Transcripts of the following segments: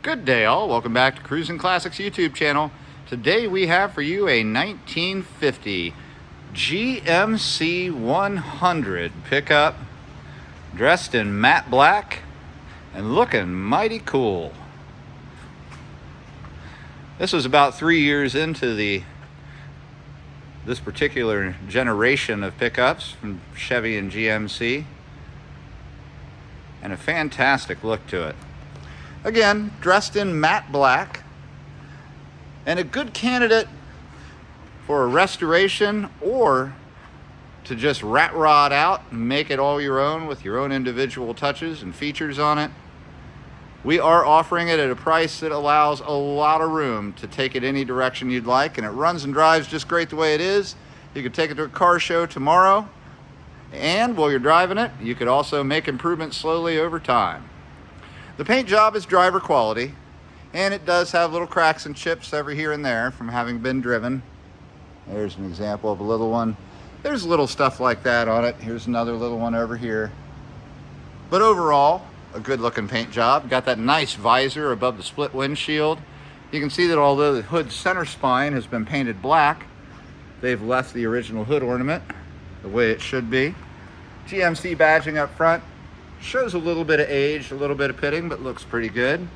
Good day all, welcome back to Cruisin Classics YouTube channel. Today we have for you a 1950 GMC 100 pickup, dressed in matte black and looking mighty cool. This was about 3 years into this particular generation of pickups from Chevy and GMC, and a fantastic look to it. Again, dressed in matte black, and a good candidate for a restoration or to just rat rod out and make it all your own with your own individual touches and features on it. We are offering it at a price that allows a lot of room to take it any direction you'd like, and it runs and drives just great the way it is. You could take it to a car show tomorrow, and while you're driving it, you could also make improvements slowly over time. The paint job is driver quality, and it does have little cracks and chips every here and there from having been driven. There's an example of a little one. There's little stuff like that on it. Here's another little one over here. But overall, a good looking paint job. Got that nice visor above the split windshield. You can see that although the hood center spine has been painted black, they've left the original hood ornament the way it should be. GMC badging up front. Shows a little bit of age, a little bit of pitting, but looks pretty good.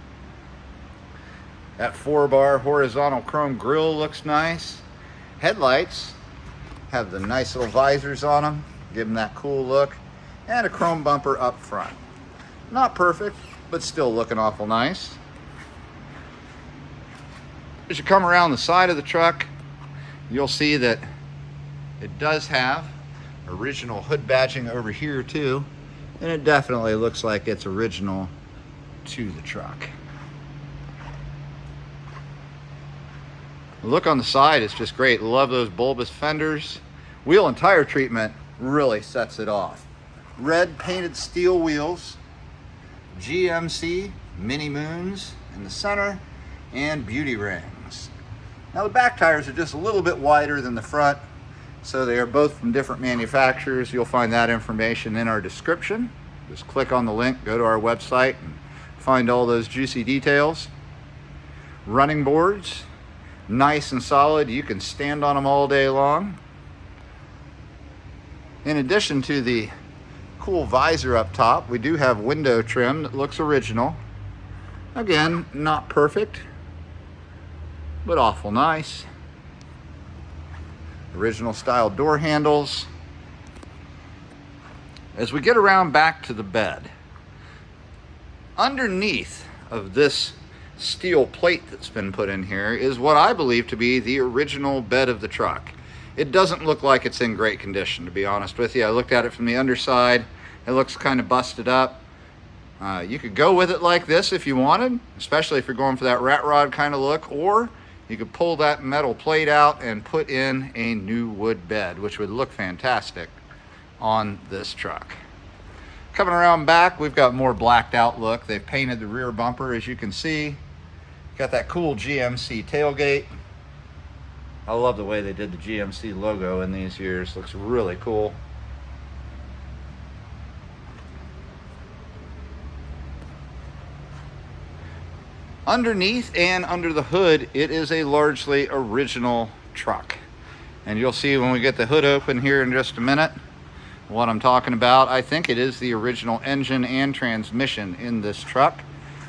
That 4-bar horizontal chrome grille looks nice. Headlights have the nice little visors on them, give them that cool look, and a chrome bumper up front. Not perfect, but still looking awful nice. As you come around the side of the truck, you'll see that it does have original hood badging over here too. And it definitely looks like it's original to the truck. The look on the side is just great. Love those bulbous fenders. Wheel and tire treatment really sets it off. Red painted steel wheels, GMC mini moons in the center, and beauty rings. Now the back tires are just a little bit wider than the front, so they are both from different manufacturers. You'll find that information in our description. Just click on the link, go to our website, and find all those juicy details. Running boards, nice and solid. You can stand on them all day long. In addition to the cool visor up top, we do have window trim that looks original. Again, not perfect, but awful nice. Original style door handles. As we get around back to the bed, underneath of this steel plate that's been put in here is what I believe to be the original bed of the truck. It doesn't look like it's in great condition, to be honest with you. I looked at it from the underside. It looks kind of busted up. You could go with it like this if you wanted, especially if you're going for that rat rod kind of look, or you could pull that metal plate out and put in a new wood bed, which would look fantastic on this truck. Coming around back, we've got more blacked out look. They've painted the rear bumper, as you can see. Got that cool GMC tailgate. I love the way they did the GMC logo in these years. Looks really cool. Underneath and under the hood, it is a largely original truck. And you'll see when we get the hood open here in just a minute what I'm talking about. I think it is the original engine and transmission in this truck.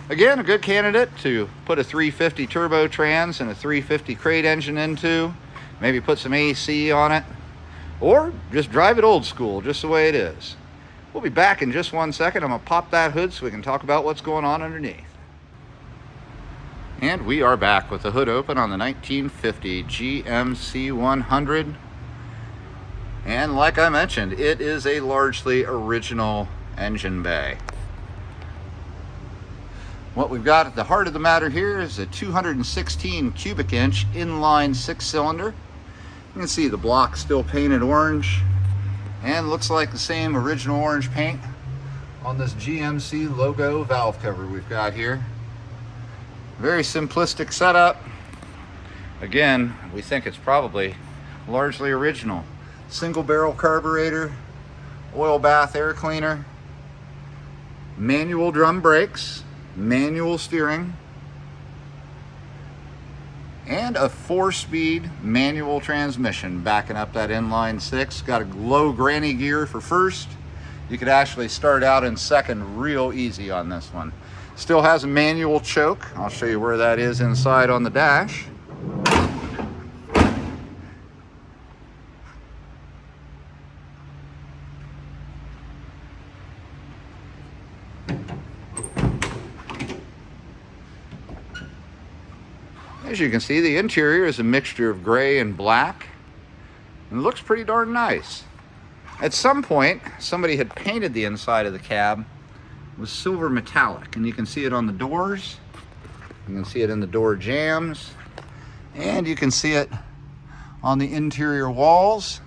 Again, a good candidate to put a 350 turbo trans and a 350 crate engine into. Maybe put some AC on it, or just drive it old school, just the way it is. We'll be back in just 1 second. I'm gonna pop that hood so we can talk about what's going on underneath. And we are back with the hood open on the 1950 GMC 100. And like I mentioned, it is a largely original engine bay. What we've got at the heart of the matter here is a 216 cubic inch inline 6-cylinder. You can see the block still painted orange, and looks like the same original orange paint on this GMC logo valve cover we've got here. Very simplistic setup. Again, we think it's probably largely original. Single barrel carburetor, oil bath air cleaner, manual drum brakes, manual steering, and a 4-speed manual transmission backing up that inline 6. Got a low granny gear for first. You could actually start out in second real easy on this one. Still has a manual choke. I'll show you where that is inside on the dash. As you can see, the interior is a mixture of gray and black, and it looks pretty darn nice. At some point, somebody had painted the inside of the cab with silver metallic, and you can see it on the doors, you can see it in the door jambs, and you can see it on the interior walls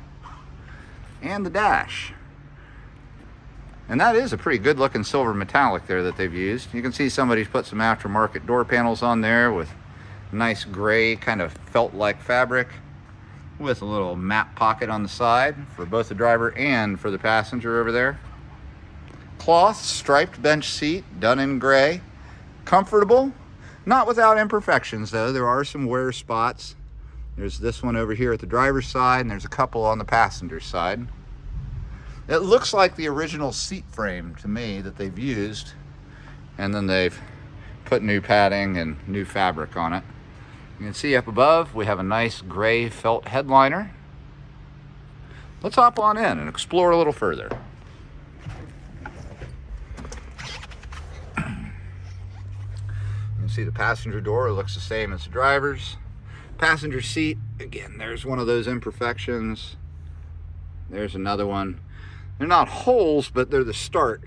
and the dash. And that is a pretty good looking silver metallic there that they've used. You can see somebody's put some aftermarket door panels on there with nice gray kind of felt-like fabric with a little map pocket on the side for both the driver and for the passenger over there. Cloth striped bench seat done in gray. Comfortable, not without imperfections though. There are some wear spots. There's this one over here at the driver's side, and there's a couple on the passenger side. It looks like the original seat frame to me that they've used, and then they've put new padding and new fabric on it. You can see up above we have a nice gray felt headliner. Let's hop on in and explore a little further. You can see the passenger door looks the same as the driver's. Passenger seat, again, there's one of those imperfections. There's another one. They're not holes, but they're the start,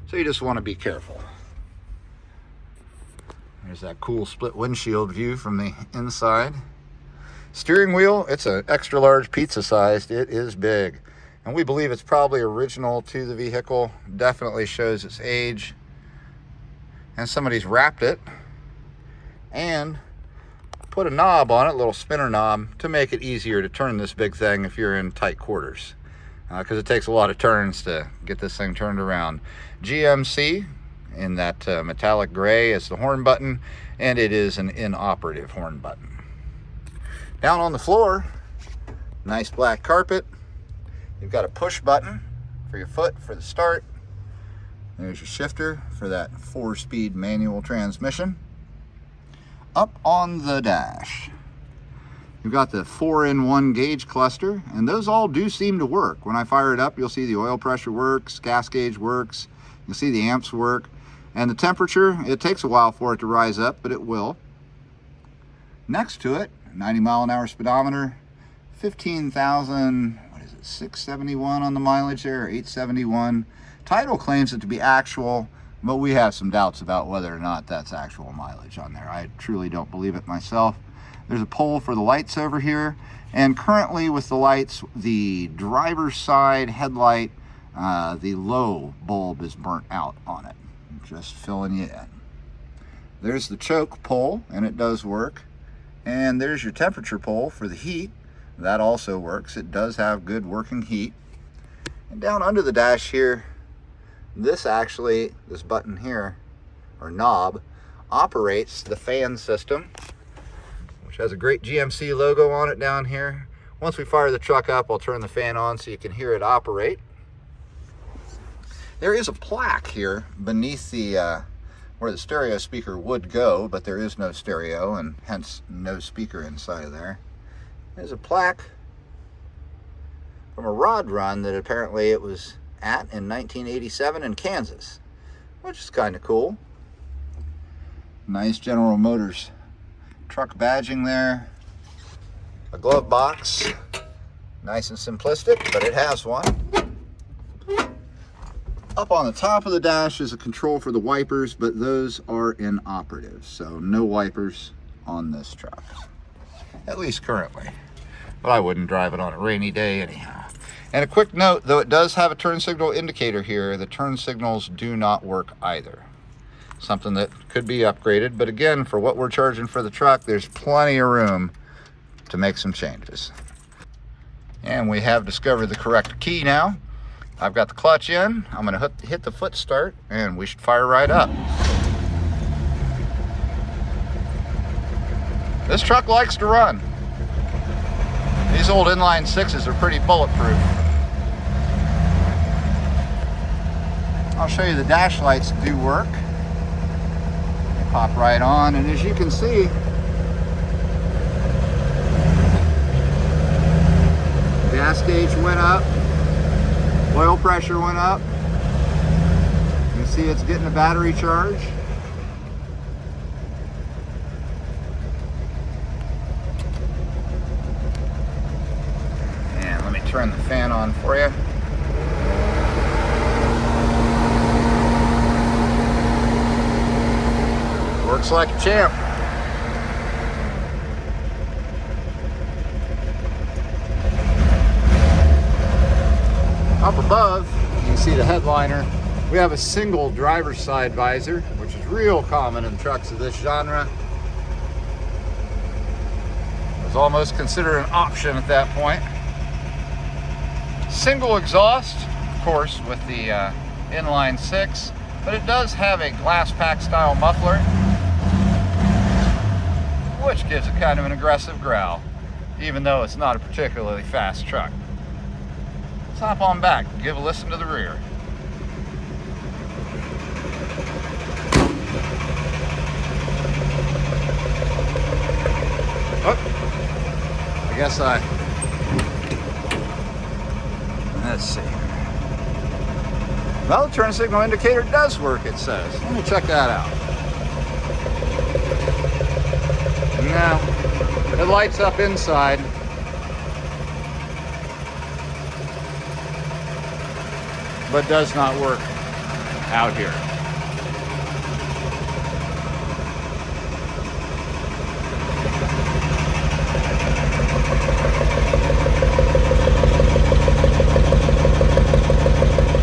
so you just want to be careful. There's that cool split windshield view from the inside. Steering wheel, it's an extra large pizza sized. It is big, and we believe it's probably original to the vehicle. Definitely shows its age, and somebody's wrapped it and put a knob on it, a little spinner knob, to make it easier to turn this big thing if you're in tight quarters, because it takes a lot of turns to get this thing turned around. GMC in that metallic gray is the horn button, and it is an inoperative horn button. Down on the floor, nice black carpet. You've got a push button for your foot for the start. There's your shifter for that 4-speed manual transmission. Up on the dash, you've got the 4-in-1 gauge cluster, and those all do seem to work. When I fire it up, you'll see the oil pressure works, gas gauge works, you'll see the amps work. And the temperature, it takes a while for it to rise up, but it will. Next to it, 90-mile-an-hour speedometer, 15,000, what is it, 671 on the mileage there, or 871. Title claims it to be actual, but we have some doubts about whether or not that's actual mileage on there. I truly don't believe it myself. There's a pole for the lights over here, and currently with the lights, the driver's side headlight, the low bulb is burnt out on it. Just filling you in. There's the choke pole, and it does work. And there's your temperature pole for the heat. That also works. It does have good working heat. And down under the dash here, this button here, or knob, operates the fan system, which has a great GMC logo on it down here. Once we fire the truck up, I'll turn the fan on so you can hear it operate. There is a plaque here beneath the where the stereo speaker would go, but there is no stereo, and hence no speaker inside of there. There's a plaque from a rod run that apparently it was at in 1987 in Kansas, which is kind of cool. Nice General Motors truck badging there. A glove box, nice and simplistic, but it has one. Up on the top of the dash is a control for the wipers, but those are inoperative, so no wipers on this truck, at least currently. But I wouldn't drive it on a rainy day anyhow. And a quick note, though it does have a turn signal indicator here, the turn signals do not work either. Something that could be upgraded, but again, for what we're charging for the truck, there's plenty of room to make some changes. And we have discovered the correct key now. I've got the clutch in, I'm gonna hit the foot start, and we should fire right up. This truck likes to run. These old inline sixes are pretty bulletproof. I'll show you the dash lights do work. They pop right on, and as you can see, gas gauge went up, oil pressure went up. You can see it's getting a battery charge. And let me turn the fan on for you. Works like a champ. Up above, you can see the headliner. We have a single driver's side visor, which is real common in trucks of this genre. It was almost considered an option at that point. Single exhaust, of course, with the inline six, but it does have a glass pack style muffler, which gives it kind of an aggressive growl, even though it's not a particularly fast truck. Let's hop on back and give a listen to the rear. Oh, I guess let's see. Well, the turn signal indicator does work, it says. Let me check that out. No, it lights up inside. But does not work out here.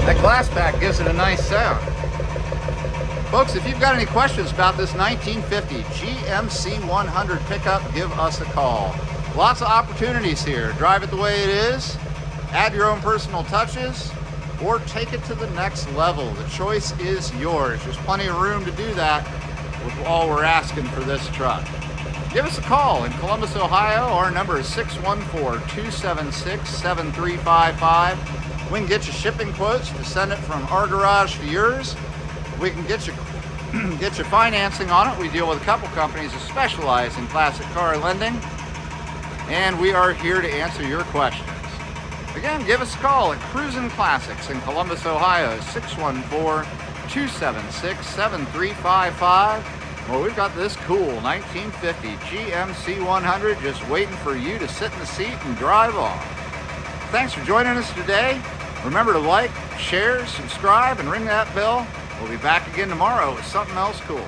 That glass pack gives it a nice sound. Folks, if you've got any questions about this 1950 GMC 100 pickup, give us a call. Lots of opportunities here. Drive it the way it is, add your own personal touches, or take it to the next level. The choice is yours. There's plenty of room to do that with all we're asking for this truck. Give us a call in Columbus, Ohio. Our number is 614-276-7355. We can get you shipping quotes to send it from our garage to yours. We can get you financing on it. We deal with a couple companies that specialize in classic car lending, and we are here to answer your questions. Again, give us a call at Cruisin Classics in Columbus, Ohio, 614-276-7355. Well, we've got this cool 1950 GMC 100 just waiting for you to sit in the seat and drive off. Thanks for joining us today. Remember to like, share, subscribe, and ring that bell. We'll be back again tomorrow with something else cool.